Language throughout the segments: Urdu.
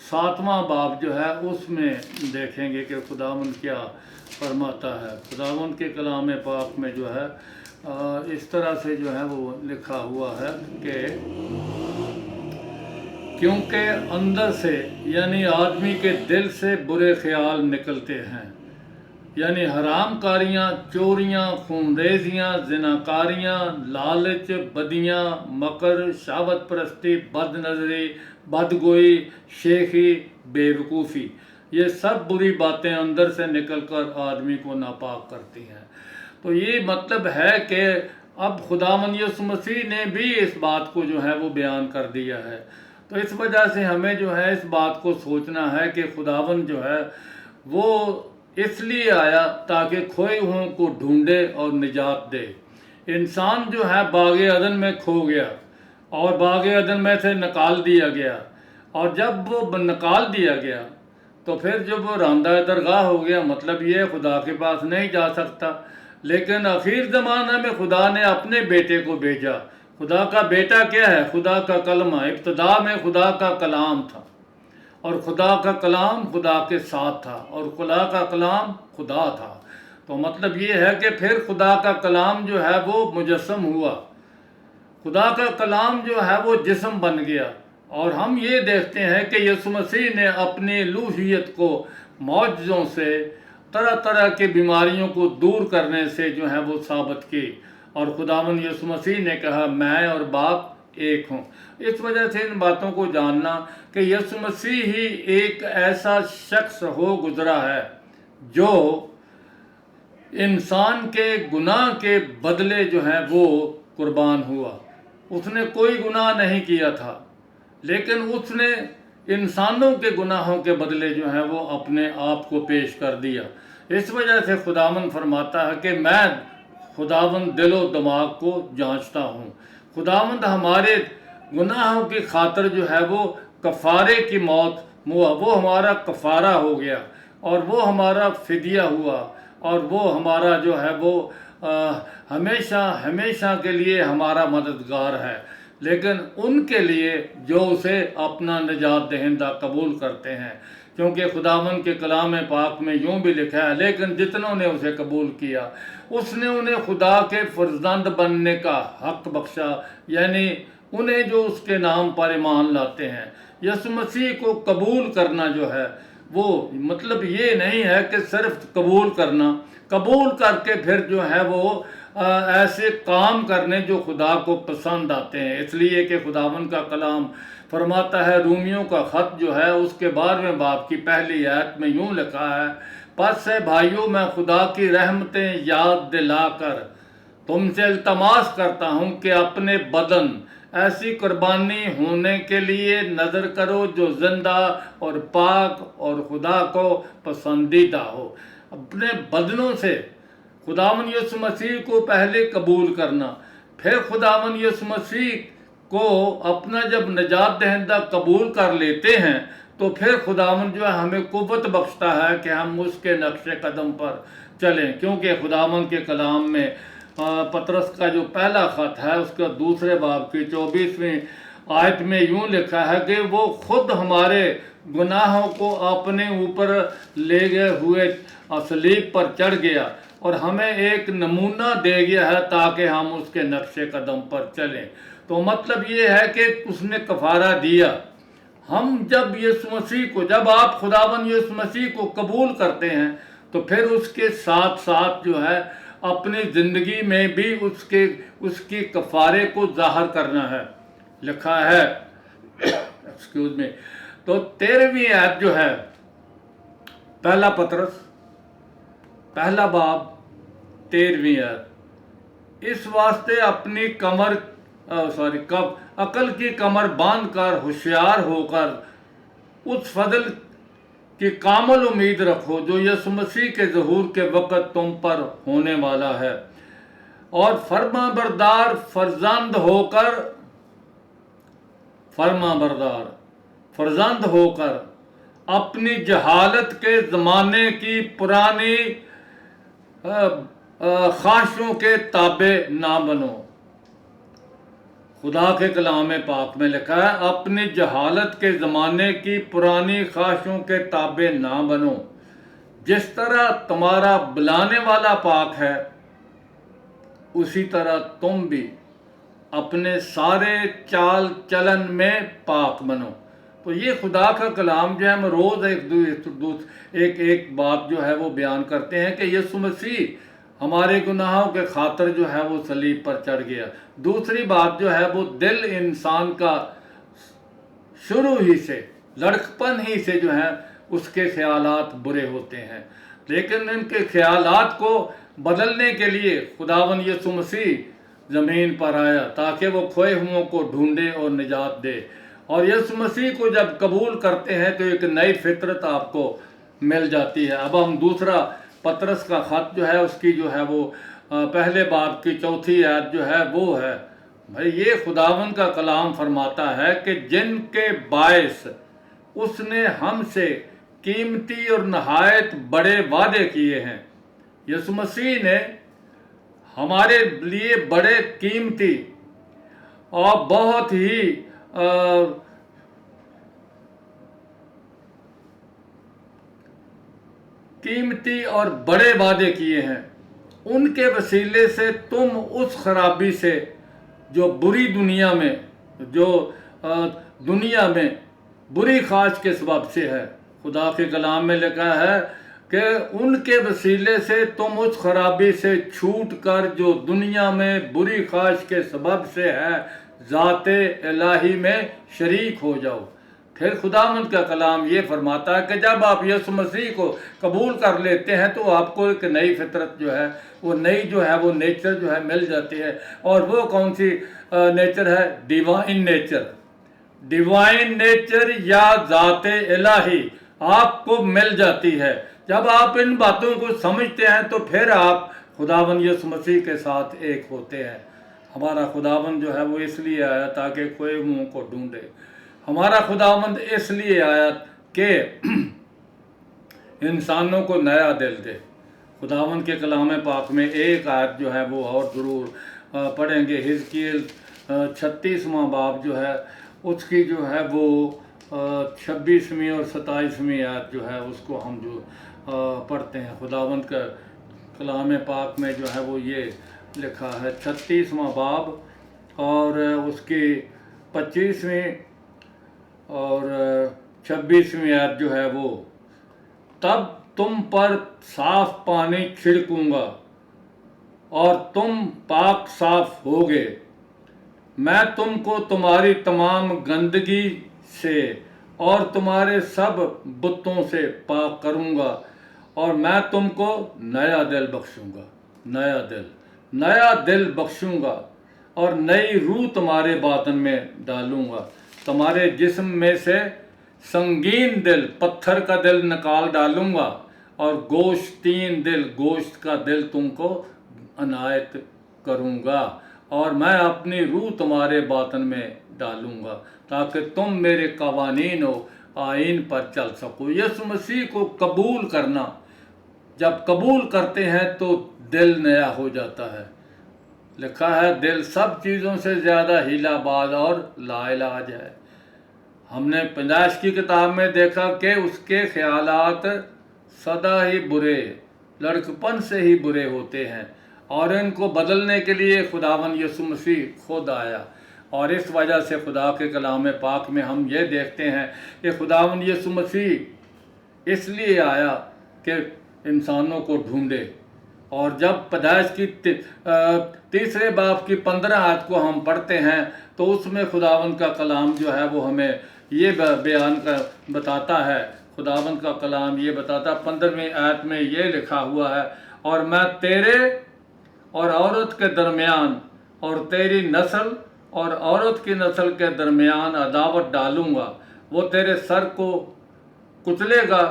7واں باب جو ہے اس میں دیکھیں گے کہ خداوند کیا فرماتا ہے۔ خداوند کے کلام پاک میں جو ہے اس طرح سے جو ہے وہ لکھا ہوا ہے کہ کیونکہ اندر سے یعنی آدمی کے دل سے برے خیال نکلتے ہیں، یعنی حرام کاریاں، چوریاں، خونریزیاں، زناکاریاں، لالچ، بدیاں، مکر، شہوت پرستی، بد نظری، بدگوئی، شیخی، بے وقوفی، یہ سب بری باتیں اندر سے نکل کر آدمی کو ناپاک کرتی ہیں۔ تو یہ مطلب ہے کہ اب خداوند یسوع مسیح نے بھی اس بات کو جو ہے وہ بیان کر دیا ہے۔ تو اس وجہ سے ہمیں جو ہے اس بات کو سوچنا ہے کہ خداوند جو ہے وہ اس لیے آیا تاکہ کھوئے ہوئوں کو ڈھونڈے اور نجات دے۔ انسان جو ہے باغ عدن میں کھو گیا اور باغ عدن میں سے نکال دیا گیا، اور جب وہ نکال دیا گیا تو پھر جب وہ راندہ درگاہ ہو گیا، مطلب یہ خدا کے پاس نہیں جا سکتا۔ لیکن آخر زمانہ میں خدا نے اپنے بیٹے کو بھیجا۔ خدا کا بیٹا کیا ہے؟ خدا کا کلمہ۔ ابتدا میں خدا کا کلام تھا، اور خدا کا کلام خدا کے ساتھ تھا، اور خدا کا کلام خدا تھا۔ تو مطلب یہ ہے کہ پھر خدا کا کلام جو ہے وہ مجسم ہوا، خدا کا کلام جو ہے وہ جسم بن گیا، اور ہم یہ دیکھتے ہیں کہ یسوع مسیح نے اپنی الوہیت کو معجزوں سے، طرح طرح کی بیماریوں کو دور کرنے سے جو ہے وہ ثابت کی، اور خداوند یسوع مسیح نے کہا میں اور باپ ایک ہوں۔ اس وجہ سے ان باتوں کو جاننا کہ یسوع مسیح ہی ایک ایسا شخص ہو گزرا ہے جو انسان کے گناہ کے بدلے جو ہے وہ قربان ہوا۔ اس نے کوئی گناہ نہیں کیا تھا، لیکن اس نے انسانوں کے گناہوں کے بدلے جو ہے وہ اپنے آپ کو پیش کر دیا۔ اس وجہ سے خداوند فرماتا ہے کہ میں خداوند دل و دماغ کو جانچتا ہوں۔ خداوند ہمارے گناہوں کی خاطر جو ہے وہ کفارے کی موت ہوا، وہ ہمارا کفارہ ہو گیا، اور وہ ہمارا فدیہ ہوا، اور وہ ہمارا جو ہے وہ ہمیشہ ہمیشہ کے لیے ہمارا مددگار ہے۔ لیکن ان کے لیے جو اسے اپنا نجات دہندہ قبول کرتے ہیں، کیونکہ خداوند کے کلام پاک میں یوں بھی لکھا ہے لیکن جتنوں نے اسے قبول کیا اس نے انہیں خدا کے فرزند بننے کا حق بخشا، یعنی انہیں جو اس کے نام پر ایمان لاتے ہیں۔ یسوع مسیح کو قبول کرنا جو ہے وہ مطلب یہ نہیں ہے کہ صرف قبول کرنا، قبول کر کے پھر جو ہے وہ ایسے کام کرنے جو خدا کو پسند آتے ہیں۔ اس لیے کہ خداوند کا کلام فرماتا ہے، رومیوں کا خط جو ہے اس کے 12ویں باب کی پہلی آیت میں یوں لکھا ہے، پس ہے بھائیوں میں خدا کی رحمتیں یاد دلا کر تم سے التماس کرتا ہوں کہ اپنے بدن ایسی قربانی ہونے کے لیے نظر کرو جو زندہ اور پاک اور خدا کو پسندیدہ ہو۔ اپنے بدنوں سے خداوند یسوع مسیح کو پہلے قبول کرنا، پھر خداوند یسوع مسیح کو اپنا جب نجات دہندہ قبول کر لیتے ہیں تو پھر خداوند جو ہے ہمیں قوت بخشتا ہے کہ ہم اس کے نقش قدم پر چلیں، کیونکہ خداوند کے کلام میں پطرس کا جو پہلا خط ہے اس کا 2 باب کی 24ویں آیت میں یوں لکھا ہے کہ وہ خود ہمارے گناہوں کو اپنے اوپر لے گئے ہوئے صلیب پر چڑھ گیا اور ہمیں ایک نمونہ دے گیا ہے تاکہ ہم اس کے نقش قدم پر چلیں۔ تو مطلب یہ ہے کہ اس نے کفارہ دیا۔ ہم جب یسوع مسیح کو، جب آپ خداوند یسوع مسیح کو قبول کرتے ہیں تو پھر اس کے ساتھ ساتھ جو ہے اپنی زندگی میں بھی اس کی کفارے کو ظاہر کرنا ہے۔ لکھا ہے ایکسکیوز می، تو 13ویں آیت جو ہے پہلا پطرس پہلا باب 13ویں آیت، اس واسطے اپنی عقل کی کمر باندھ کر ہوشیار ہو کر اس فضل کی کامل امید رکھو جو یسوع مسیح کے ظہور کے وقت تم پر ہونے والا ہے، اور فرما بردار فرزند ہو کر اپنی جہالت کے زمانے کی پرانی خواہشوں کے تابع نہ بنو۔ خدا کے کلام پاک میں لکھا ہے اپنی جہالت کے زمانے کی پرانی خواہشوں کے تابع نہ بنو، جس طرح تمہارا بلانے والا پاک ہے اسی طرح تم بھی اپنے سارے چال چلن میں پاک بنو۔ تو یہ خدا کا کلام جو ہے ہم روز ایک بات جو ہے وہ بیان کرتے ہیں کہ یسوع مسیح ہمارے گناہوں کے خاطر جو ہے وہ صلیب پر چڑھ گیا۔ دوسری بات جو ہے وہ دل انسان کا شروع ہی سے لڑکپن ہی سے جو ہے اس کے خیالات برے ہوتے ہیں، لیکن ان کے خیالات کو بدلنے کے لیے خداوند یسوع مسیح زمین پر آیا تاکہ وہ کھوئے ہوں کو ڈھونڈے اور نجات دے۔ اور یسوع مسیح کو جب قبول کرتے ہیں تو ایک نئی فطرت آپ کو مل جاتی ہے۔ اب ہم دوسرا پطرس کا خط جو ہے اس کی جو ہے وہ پہلے باب کی 4 آیت جو ہے وہ ہے، بھائی یہ خداوند کا کلام فرماتا ہے کہ جن کے باعث اس نے ہم سے قیمتی اور نہایت بڑے وعدے کیے ہیں۔ یسوع مسیح نے ہمارے لیے بڑے قیمتی اور بہت ہی قیمتی اور بڑے وعدے کیے ہیں، ان کے وسیلے سے تم اس خرابی سے جو بری دنیا میں بری خواہش کے سبب سے ہے، خدا کے کلام میں لکھا ہے کہ ان کے وسیلے سے تم اس خرابی سے چھوٹ کر جو دنیا میں بری خواہش کے سبب سے ہے ذات الہی میں شریک ہو جاؤ۔ پھر خداوند کا کلام یہ فرماتا ہے کہ جب آپ یسوع مسیح کو قبول کر لیتے ہیں تو آپ کو ایک نئی فطرت جو ہے وہ نئی جو ہے وہ نیچر جو ہے مل جاتی ہے، اور وہ کون سی نیچر ہے؟ Divine nature. ڈیوائن نیچر یا ذات الہی آپ کو مل جاتی ہے۔ جب آپ ان باتوں کو سمجھتے ہیں تو پھر آپ خداوند یسوع مسیح کے ساتھ ایک ہوتے ہیں۔ ہمارا خداوند جو ہے وہ اس لیے آیا تاکہ کھوئے ہوں کو ڈھونڈے۔ ہمارا خداوند اس لیے آیا کہ انسانوں کو نیا دل دے۔ خداوند کے کلام پاک میں ایک آیت جو ہے وہ اور ضرور پڑھیں گے، حزقیل 36واں باب جو ہے اس کی جو ہے وہ 26ویں اور 27ویں آیت جو ہے اس کو ہم جو پڑھتے ہیں۔ خداوند کا کلام پاک میں جو ہے وہ یہ لکھا ہے 36واں باب اور اس کی 25ویں اور 26ویں آیت جو ہے وہ، تب تم پر صاف پانی چھڑکوں گا اور تم پاک صاف ہوگے، میں تم کو تمہاری تمام گندگی سے اور تمہارے سب بتوں سے پاک کروں گا، اور میں تم کو نیا دل بخشوں گا، نیا دل بخشوں گا، اور نئی روح تمہارے باطن میں ڈالوں گا، تمہارے جسم میں سے سنگین دل، پتھر کا دل نکال ڈالوں گا، اور گوشت کا دل تم کو عنایت کروں گا، اور میں اپنی روح تمہارے باطن میں ڈالوں گا تاکہ تم میرے قوانین و آئین پر چل سکو۔ یسوع مسیح کو قبول کرنا، جب قبول کرتے ہیں تو دل نیا ہو جاتا ہے۔ لکھا ہے دل سب چیزوں سے زیادہ ہیلا باز اور لا علاج ہے۔ ہم نے پیدائش کی کتاب میں دیکھا کہ اس کے خیالات سدا ہی برے، لڑکپن سے ہی برے ہوتے ہیں، اور ان کو بدلنے کے لیے خداوند یسوع مسیح خود آیا۔ اور اس وجہ سے خدا کے کلام پاک میں ہم یہ دیکھتے ہیں کہ خداوند یسوع مسیح اس لیے آیا کہ انسانوں کو ڈھونڈے۔ اور جب پیدائش کی 3 باب کی 15 آیت کو ہم پڑھتے ہیں تو اس میں خداوند کا کلام جو ہے وہ ہمیں یہ بیان بتاتا ہے، خداوند کا کلام یہ بتاتا ہے 15ویں آیت میں یہ لکھا ہوا ہے، اور میں تیرے اور عورت کے درمیان اور تیری نسل اور عورت کی نسل کے درمیان عداوت ڈالوں گا، وہ تیرے سر کو کچلے گا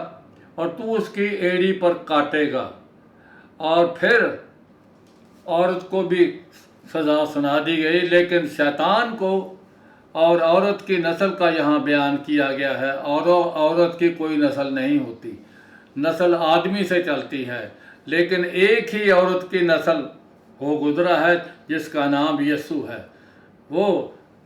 اور تو اس کی ایڑی پر کاٹے گا۔ اور پھر عورت کو بھی سزا سنا دی گئی، لیکن شیطان کو اور عورت کی نسل کا یہاں بیان کیا گیا ہے، اور عورت کی کوئی نسل نہیں ہوتی، نسل آدمی سے چلتی ہے، لیکن ایک ہی عورت کی نسل ہو گزرا ہے جس کا نام یسوع ہے۔ وہ